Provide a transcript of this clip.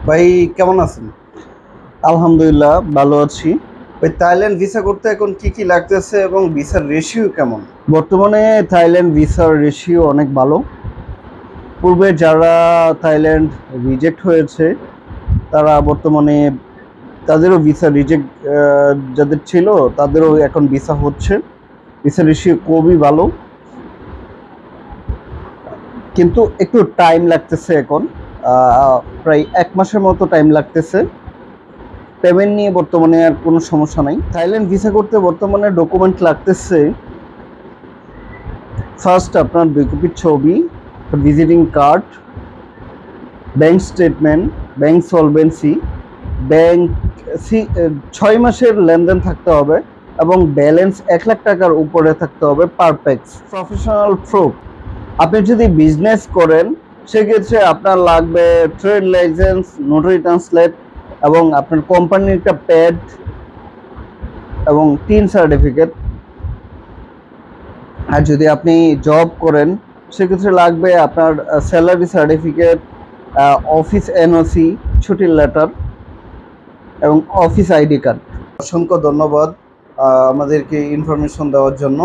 ভাই কেমন আছেন? আলহামদুলিল্লাহ ভালো আছি। ভাই থাইল্যান্ড ভিসা করতে এখন কি কি লাগতেছে এবং ভিসার রেশিও কেমন? বর্তমানে থাইল্যান্ড ভিসার রেশিও অনেক ভালো। পূর্বে যারা থাইল্যান্ড রিজেক্ট হয়েছে তারা বর্তমানে তাদেরও ভিসা রিজেক্ট যাদের ছিল তাদেরও এখন ভিসা হচ্ছে। ভিসা রেশিও খুবই ভালো, কিন্তু একটু টাইম লাগতেছে এখন। প্রায় 1 মাসের মতো টাইম লাগতেছে। পেমেন্ট নিয়ে বর্তমানে আর কোনো সমস্যা নাই। থাইল্যান্ড ভিসা করতে বর্তমানে ডকুমেন্ট লাগতেছে, ফার্স্ট আপনার 2 কপি ছবি, visiting card, bank statement, bank solvency, bank 6 মাসের লেনদেন থাকতে হবে এবং ব্যালেন্স 1 লাখ টাকার উপরে থাকতে হবে পার প্যাক্স। প্রফেশনাল প্রুফ, আপনি যদি বিজনেস করেন সেক্ষেত্রে আপনার লাগবে ট্রেড লাইসেন্স, নোটারি ট্রান্সলেট এবং আপনার কোম্পানির একটা প্যাড এবং টিন সার্টিফিকেট। আর যদি আপনি জব করেন সেক্ষেত্রে লাগবে আপনার স্যালারি সার্টিফিকেট, অফিস এনওসি, ছুটির লেটার এবং অফিস আইডি কার্ড। অসংখ্য ধন্যবাদ আমাদেরকে ইনফরমেশন দেওয়ার জন্য।